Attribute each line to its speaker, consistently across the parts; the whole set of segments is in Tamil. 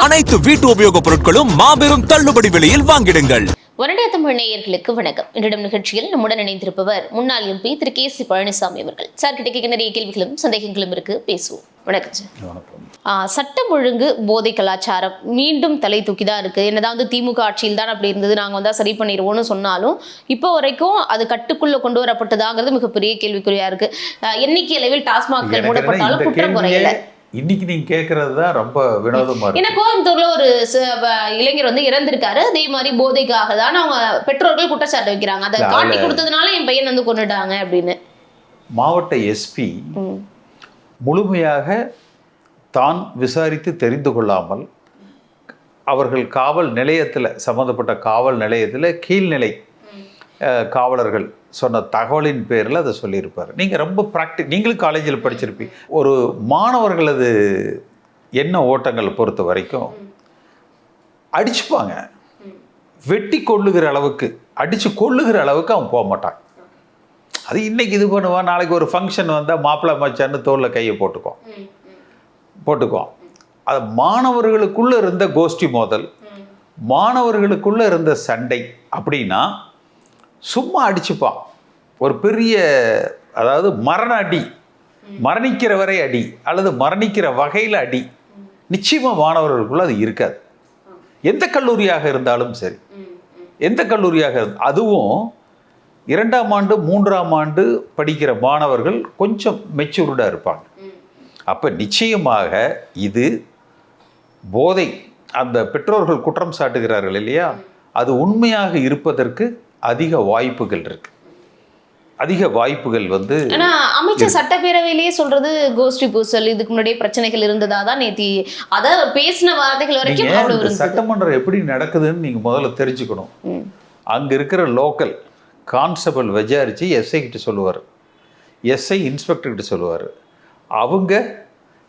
Speaker 1: அனைத்து வீட்டு உபயோகப் பொருட்களும் மாபெரும் தள்ளுபடி விலையில் வாங்கிடுங்கள்.
Speaker 2: வனடிய தமிழ் நேயர்களுக்கு வணக்கம். இன்றைய நிகழ்ச்சியில் நம்முடன் இணைந்திருப்பவர் முன்னாள் எம்பி திரு கே.சி. பழனிசாமி அவர்கள். சார் கிட்ட நிறைய கேள்விகளும் சந்தேகங்களும் இருக்கு, பேசுவோம். வணக்கம் சார். சட்டம் ஒழுங்கு போதை கலாச்சாரம் மீண்டும் தலை தூக்கிதான் இருக்கு. என்னதான் திமுக ஆட்சியில் தான் அப்படி இருந்தது, நாங்க வந்தா சரி பண்ணிடுவோம்னு சொன்னாலும் இப்போ வரைக்கும் அது கட்டுக்குள்ள கொண்டு வரப்பட்டதாங்கிறது மிகப்பெரிய கேள்விக்குறியா இருக்கு. எண்ணிக்கை அளவில் டாஸ்மாக்கள் மூடப்பட்டாலும் குற்றம் குறையல.
Speaker 3: இன்னைக்கு நீங்க கேட்கறது தான் ரொம்ப வினோதமா இருக்கு.
Speaker 2: ஏன்னா கோயம்புத்தூர்ல ஒரு இளைஞர் இறந்திருக்காரு. அதே மாதிரி போதைக்காக தான் அவங்க பெற்றோர்கள் குற்றச்சாட்டு வைக்கிறாங்க. அதை காட்டி கொடுத்ததுனால என் பையன் கொண்டுட்டாங்க அப்படின்னு.
Speaker 3: மாவட்ட எஸ்பி முழுமையாக தான் விசாரித்து தெரிந்து கொள்ளாமல் அவர்கள் காவல் நிலையத்தில் சம்மந்தப்பட்ட காவல் நிலையத்தில் கீழ்நிலை காவலர்கள் சொன்ன தகவலின் பேரில் அதை சொல்லியிருப்பார். நீங்கள் ரொம்ப நீங்களும் காலேஜில் படிச்சிருப்பீங்க. ஒரு மாணவர்களது எண்ண ஓட்டங்களை பொறுத்த வரைக்கும் அடிச்சுப்பாங்க, வெட்டி கொள்ளுகிற அளவுக்கு அடித்து கொள்ளுகிற அளவுக்கு அவன் போக மாட்டான். அது இன்னைக்கு இது பண்ணுவான், நாளைக்கு ஒரு ஃபங்க்ஷன் வந்தால் மாப்பிள்ளை மச்சான்னு தோளில் கையை போட்டுக்குவோம். அது மாணவர்களுக்குள்ளே இருந்த கோஷ்டி மோதல், மாணவர்களுக்குள்ளே இருந்த சண்டை அப்படின்னா சும்மா அடிச்சுப்பான். ஒரு பெரிய அதாவது மரண அடி, மரணிக்கிற வரை அடி அல்லது மரணிக்கிற வகையில் அடி நிச்சயமாக மாணவர்களுக்குள்ள அது இருக்காது. எந்த கல்லூரியாக இருந்தாலும் சரி, எந்த கல்லூரியாக அதுவும் 2ஆம் ஆண்டு 3ஆம் ஆண்டு படிக்கிற மாணவர்கள் கொஞ்சம் மெச்சூர்டாக இருப்பாங்க. அப்போ நிச்சயமாக இது போதை, அந்த பெற்றோர்கள் குற்றம் சாட்டுகிறார்கள் இல்லையா, அது உண்மையாக இருப்பதற்கு அதிக வாய்ப்புகள் இருக்கு. அதிக வாய்ப்புகள்
Speaker 2: அமைச்சர் சட்டப்பேரவையிலேயே சொல்றது கோஷ்டி பூசல், இதுக்கு முன்னாடியே பிரச்சனைகள் இருந்ததா தான் நேத்தி அத பேசின வார்த்தைகள் வரைக்கும்.
Speaker 3: சட்டமன்றம் எப்படி நடக்குதுன்னு நீங்க முதல்ல தெரிஞ்சுக்கணும். அங்க இருக்கிற லோக்கல் கான்ஸ்டபிள் விசாரிச்சு எஸ்ஐ கிட்ட சொல்லுவார், எஸ்ஐ இன்ஸ்பெக்டர் கிட்ட சொல்லுவார், அவங்க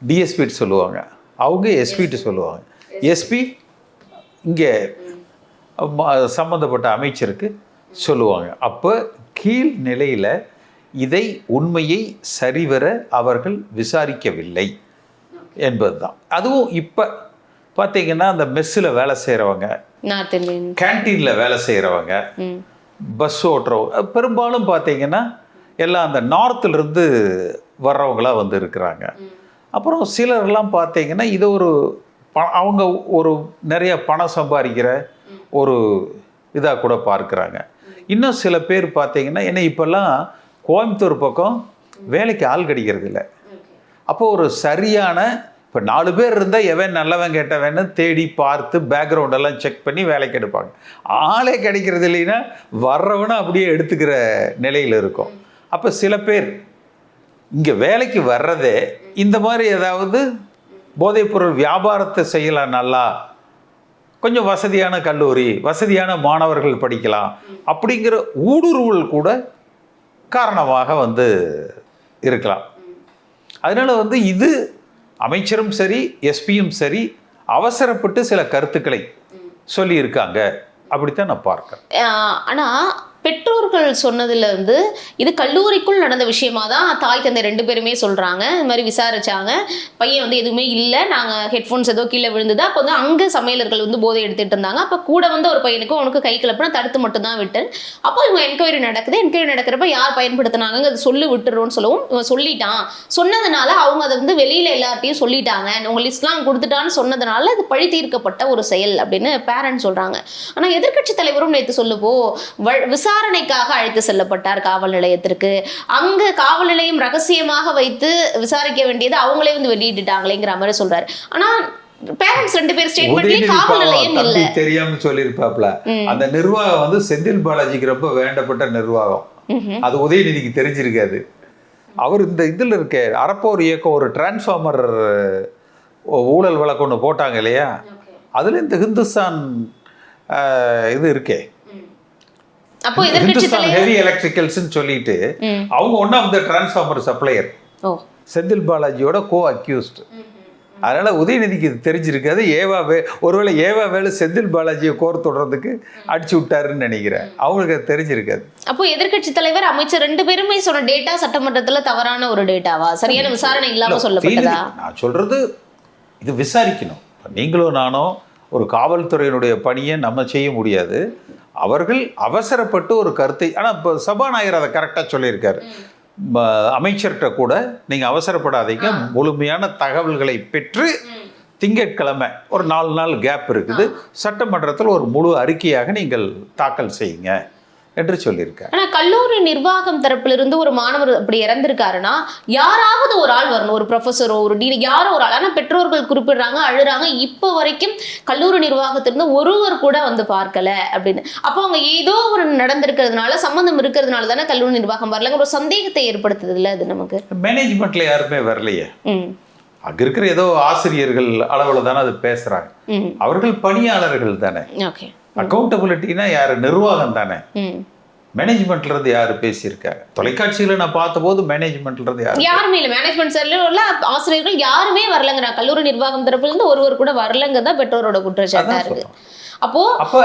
Speaker 3: டிஎஸ்பி கிட்ட சொல்லுவாங்க, அவங்க எஸ்பி கிட்ட சொல்லுவாங்க, எஸ்பி இங்கே சம்பந்தப்பட்ட அமைச்சருக்கு சொல்லுவாங்க. அப்போ கீழ் நிலையில் இதை உண்மையை சரிவர அவர்கள் விசாரிக்கவில்லை என்பதுதான். அதுவும் இப்போ பார்த்தீங்கன்னா அந்த மெஸ்ஸில் வேலை செய்கிறவங்க, கேன்டீனில் வேலை செய்கிறவங்க, பஸ் ஓட்டுறவங்க பெரும்பாலும் பார்த்தீங்கன்னா எல்லாம் அந்த நார்த்திலிருந்து வர்றவங்களாக இருக்கிறாங்க. அப்புறம் சிலர்லாம் பார்த்தீங்கன்னா இதை அவங்க ஒரு நிறைய பணம் சம்பாதிக்கிற ஒரு இதாக கூட பார்க்குறாங்க. இன்னும் சில பேர் பார்த்தீங்கன்னா என்ன இப்போல்லாம் கோயம்புத்தூர் பக்கம் வேலைக்கு ஆள் கிடைக்கிறது இல்லை. அப்போ ஒரு சரியான இப்போ 4 பேர் இருந்தால் எவன் நல்லவன் கேட்டவன்னு தேடி பார்த்து பேக்ரவுண்டெல்லாம் செக் பண்ணி வேலைக்கு எடுப்பாங்க. ஆளே கிடைக்கிறது இல்லைன்னா வர்றவனை அப்படியே எடுத்துக்கிற நிலையில் இருக்கும். அப்போ சில பேர் இங்கே வேலைக்கு வர்றதே இந்த மாதிரி ஏதாவது போதைப்பொருள் வியாபாரத்தை செய்யலாம், நல்லா கொஞ்சம் வசதியான கல்லூரி, வசதியான மாணவர்கள் படிக்கலாம் அப்படிங்கிற ஊடுருவல் கூட காரணமாக இருக்கலாம். அதனால் இது அமைச்சரும் சரி எஸ்பியும் சரி அவசரப்பட்டு சில கருத்துக்களை சொல்லியிருக்காங்க, அப்படித்தான் நான் பார்க்கிறேன்.
Speaker 2: ஆனால் பெற்றோர்கள் சொன்னதுல இது கல்லூரிக்குள் நடந்த விஷயமா தான் தாய் தந்தை 2 பேருமே சொல்றாங்க. இது மாதிரி விசாரிச்சாங்க, பையன் எதுவுமே இல்லை, நாங்கள் ஹெட்ஃபோன்ஸ் ஏதோ கீழே விழுந்தது. அப்போ அங்கே சமையலர்கள் போதை எடுத்துட்டு இருந்தாங்க. அப்போ கூட ஒரு பையனுக்கு உனக்கு கை கிளப்புனா தடுத்து மட்டும் தான் விட்டேன். அப்போ இவங்க என்கொயரி நடக்குது, என்கொயரி நடக்கிறப்ப யார் பயன்படுத்தினாங்க அதை சொல்லி விட்டுறோன்னு சொல்லவும் இவன் சொல்லிட்டான். சொன்னதுனால அவங்க அதை வெளியில எல்லார்ட்டையும் சொல்லிட்டாங்க, உங்க லிஸ்ட்லாம் கொடுத்துட்டான்னு சொன்னதுனால அது பழி தீர்க்கப்பட்ட ஒரு செயல் அப்படின்னு பேரண்ட்ஸ் சொல்றாங்க. ஆனால் எதிர்கட்சி தலைவரும் நேற்று சொல்லுப்போ விசாரணைக்காக அழைத்து செல்லப்பட்டார் காவல் நிலையத்திற்கு. அங்க காவல் நிலையம் ரகசியமாக வைத்து விசாரிக்க வேண்டியது அவங்களே வெளியிட்டுட்டாங்களேங்கிற மாதிரி சொல்றாரு. ஆனா பேரண்ட்ஸ் 2 பேர் ஸ்டேட்மெண்ட்லயே காவல் நிலையம் இல்ல
Speaker 3: தெரியாம சொல்லிருப்பாப்ல. அந்த நிர்வாகம் செந்தில் பாலாஜிக்கு ரொம்ப வேண்டப்பட்ட நிர்வாகம். அது உதயநிதிக்கு தெரிஞ்சிருக்காது. அவர் இந்த இதுல இருக்க அறப்போர் இயக்கம் ஒரு டிரான்ஸ்ஃபார்மர் ஊழல் வழக்கு ஒன்று போட்டாங்க இல்லையா, அதுல இந்த ஹிந்துஸ்தான் இது இருக்கே,
Speaker 2: அப்போ எதிர்க்கட்சி தலைவர்
Speaker 3: ஹெவி எலக்ட்ரிக்கல்ஸ்னு சொல்லிட்டு அவங்க one of the transformer supplier Senthil பாலாஜியோட கோ அக்யூஸ்ட். அதனால உதயநிதிக்கு இது தெரிஞ்சிருக்காது. ஒருவேளை ஏவாவேலு செந்தில் பாலாஜியை கோர் தொடர்றதுக்கு அடிச்சு விட்டாருன்னு நினைக்கிறேன். அவங்களுக்கு அது தெரிஞ்சிருக்காது.
Speaker 2: அப்போ எதிர்க்கட்சி தலைவர் அமைச்சர் 2 பேருமே சொன்ன டேட்டா சட்டமன்றத்துல தவறான ஒரு டேட்டாவா, சரியான விசாரணை இல்லாம சொல்லப்பட்டதா?
Speaker 3: நான் சொல்றது இது விசாரிக்கணும். நீங்களும் நானும் ஒரு காவல்துறையினுடைய பணியை நம்ம செய்ய முடியாது. அவர்கள் அவசரப்பட்டு ஒரு கருத்தை, ஆனால் இப்போ சபாநாயகர் அதை கரெக்டாக சொல்லியிருக்காரு. அமைச்சர்கிட்ட கூட நீங்கள் அவசரப்படாதீங்க, முழுமையான தகவல்களை பெற்று திங்கட்கிழமை ஒரு 4 நாள் கேப் இருக்குது, சட்டமன்றத்தில் ஒரு முழு அறிக்கையாக நீங்கள் தாக்கல் செய்யுங்க என்று சொல்லியிருக்காரு.
Speaker 2: ஆனால் கல்லூரி நிர்வாகம் தரப்பிலிருந்து ஒரு மாணவர் அப்படி இறந்திருக்காருன்னா யாராவது ஒரு ஆள் வரணும், ஒரு ப்ரொஃபஸரோ ஒரு டீன், யாரோ ஒரு ஆள். ஆனால் பெற்றோர்கள் குறிப்பிடுறாங்க, அழுறாங்க, இப்போ வரைக்கும் கல்லூரி நிர்வாகத்திலிருந்து ஒருவர் கூட வந்து பார்க்கல அப்படின்னு. அப்போ அவங்க ஏதோ ஒரு நடந்திருக்கிறதுனால, சம்பந்தம் இருக்கிறதுனால தானே கல்லூரி நிர்வாகம் வரலங்கிற ஒரு சந்தேகத்தை ஏற்படுத்துது இல்லை அது நமக்கு.
Speaker 3: மேனேஜ்மெண்ட்ல யாருமே வரலையே, அங்க இருக்கிற ஏதோ ஆசிரியர்கள் அளவில் தானே அது பேசுறாங்க. அவர்கள் பணியாளர்கள் தானே. அக்கௌண்டபிலிட்டினா யாரு? நிர்வாகம் தானே. மேனேஜ்மெண்ட்ல இருந்து யாரு பேசியிருக்காங்க? தொலைக்காட்சியில நான் பார்த்தபோது மேனேஜ்மெண்ட்ல இருந்து யாருமே இல்லை. மேனேஜ்மெண்ட்
Speaker 2: சைடுல உள்ள ஆசிரியர்கள் யாருமே வரலங்கிறாங்க. கல்லூரி நிர்வாகம் தரப்புல இருந்து ஒருவர் கூட வரலங்க தான் பெற்றோரோட குற்றச்சாட்டா இருக்கு. அப்ப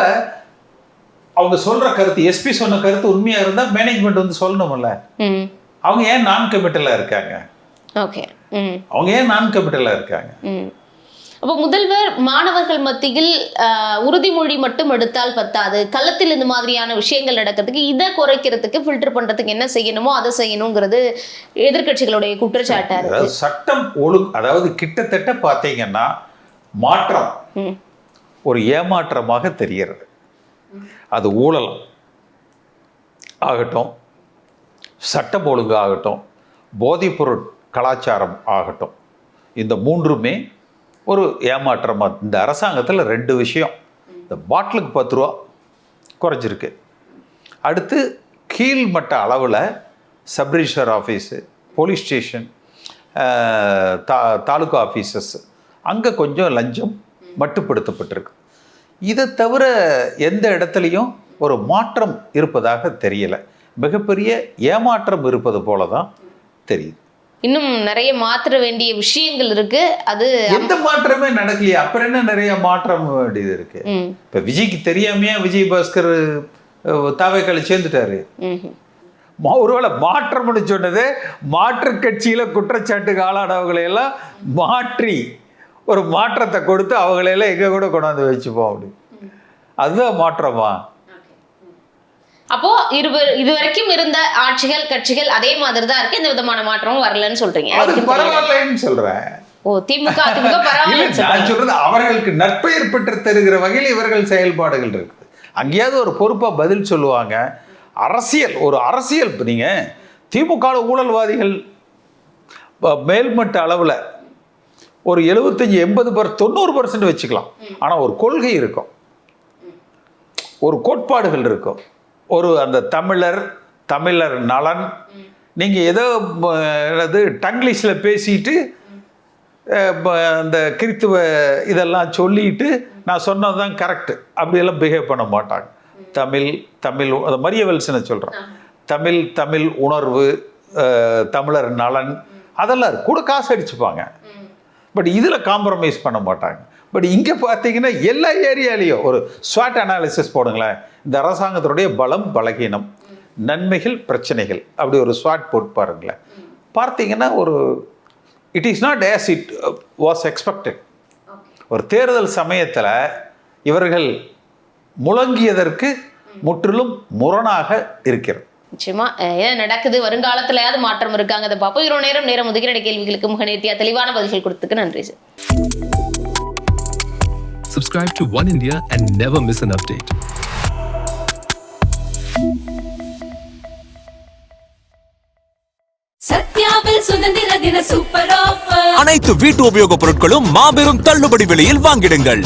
Speaker 3: அவங்க சொல்ற கருத்து, எஸ்பி சொன்ன கருத்து உண்மையா இருந்தா மேனேஜ்மெண்ட் வந்து சொல்லணும்ல. அவங்க ஏன் நான் கமிட்டலா இருக்காங்க? அவங்க ஏன் நான் கமிட்டலா இருக்காங்க?
Speaker 2: அப்போ முதல்வர் மாணவர்கள் மத்தியில் உறுதிமொழி மட்டும் எடுத்தால் பத்தாது, களத்தில் இந்த மாதிரியான விஷயங்கள் நடக்கிறதுக்கு, இதை குறைக்கிறதுக்கு, ஃபில்டர் பண்றதுக்கு என்ன செய்யணுமோ அதை செய்யணுங்கிறது எதிர்கட்சிகளுடைய குற்றச்சாட்டா இருக்கு.
Speaker 3: சட்டம் ஒழுங்கு, அதாவது கிட்டத்தட்ட பார்த்தீங்கன்னா மாற்றம் ஒரு ஏமாற்றமாக தெரிகிறது. அது ஊழல் ஆகட்டும், சட்டம் ஒழுங்கு ஆகட்டும், போதைப்பொருள் கலாச்சாரம் ஆகட்டும், இந்த மூன்றுமே ஒரு ஏமாற்றமாக. இந்த அரசாங்கத்தில் 2 விஷயம். இந்த பாட்டிலுக்கு 10 ரூபா குறைஞ்சிருக்கு. அடுத்து கீழ்மட்ட அளவில் sub-registrar office, police station, taluka offices, அங்கே கொஞ்சம் லஞ்சம் மட்டுப்படுத்தப்பட்டிருக்கு. இதை தவிர எந்த இடத்துலையும் ஒரு மாற்றம் இருப்பதாக தெரியலை. மிகப்பெரிய ஏமாற்றம் இருப்பது போல தான் தெரியுது.
Speaker 2: இன்னும் நிறைய மாற்ற வேண்டிய விஷயங்கள் இருக்கு. அது
Speaker 3: எந்த மாற்றமே நடக்கலையா? அப்புறம் என்ன நிறைய மாற்றம் வேண்டியது இருக்கு? இப்ப விஜய்க்கு தெரியாமையா விஜய் பாஸ்கர் தாவேக்கால சேர்ந்துட்டாரு. ஒருவேளை மாற்றம்னு சொன்னது மாற்று கட்சியில குற்றச்சாட்டுக்கு ஆளானவங்களை எல்லாம் மாற்றி ஒரு மாற்றத்தை கொடுத்து அவங்களையெல்லாம் எங்க கூட கொண்டாந்து வச்சுப்போம் அப்படி. அதுதான் மாற்றமா?
Speaker 2: அப்போ இதுவரைக்கும் இருந்த ஆட்சிகள் கட்சிகள் அதே மாதிரி தான் இருக்கு, எந்த விதமான மாற்றமும் வரலன்னு சொல்றீங்க?
Speaker 3: பரவாயில்லன்னு சொல்றேன்.
Speaker 2: திமுக பரவாயில்ல.
Speaker 3: நான் சொல்றது அவர்களுக்கு நற்பெயர் பெற்று தருகிற வகையில் இவர்கள் செயல்பாடுகள் இருக்குது. அங்கேயாவது ஒரு பொறுப்பா பதில் சொல்லுவாங்க. ஒரு அரசியல் நீங்க திமுக ஊழல்வாதிகள் மேல்மட்ட அளவில் ஒரு 75-80% 90% வச்சுக்கலாம். ஆனா ஒரு கொள்கை இருக்கும், ஒரு கோட்பாடுகள் இருக்கும், ஒரு அந்த தமிழர் நலன். நீங்கள் ஏதோ டங்கிலீஷில் பேசிட்டு அந்த கிறித்துவ இதெல்லாம் சொல்லிட்டு நான் சொன்னது தான் கரெக்டு அப்படியெல்லாம் பிஹேவ் பண்ண மாட்டாங்க. தமிழ் அந்த மரியவெல்சனை சொல்கிறேன். தமிழ் உணர்வு, தமிழர் நலன், அதெல்லாம் கூட காசு அடிச்சுப்பாங்க. பட் இதில் காம்ப்ரமைஸ் பண்ண மாட்டாங்க. பட் இங்கே பார்த்தீங்கன்னா எல்லா ஏரியாலையும் ஒரு ஸ்வாட் அனாலிசிஸ் போடுங்களேன். இந்த அரசாங்கத்தினுடைய பலம் பலகீனம், நன்மைகள் பிரச்சனைகள், அப்படி ஒரு ஸ்வாட் போட்டு பாருங்களேன். பார்த்தீங்கன்னா ஒரு it is not as it was expected. ஒரு தேர்தல் சமயத்தில் இவர்கள் முழங்கியதற்கு முற்றிலும் முரணாக இருக்கிறது.
Speaker 2: நிச்சயமா ஏன் நடக்குது, வருங்காலத்திலயாவது மாற்றம் இருக்காங்க, அதை பார்ப்போம். இவ்வளோ நேரம் ஒதுக்கிற கேள்விகளுக்கு முக நேர்த்தியா தெளிவான பதில்கள் கொடுத்ததுக்கு நன்றி sir.
Speaker 1: Subscribe to One India and never miss an update.
Speaker 4: சத்யாவில் சுதந்திர தின சூப்பர் ஆஃபர்.
Speaker 1: அனைத்து வீட்டு உபயோகப் பொருட்களும் மாபெரும் தள்ளுபடி விலையில் வாங்கிடுங்கள்.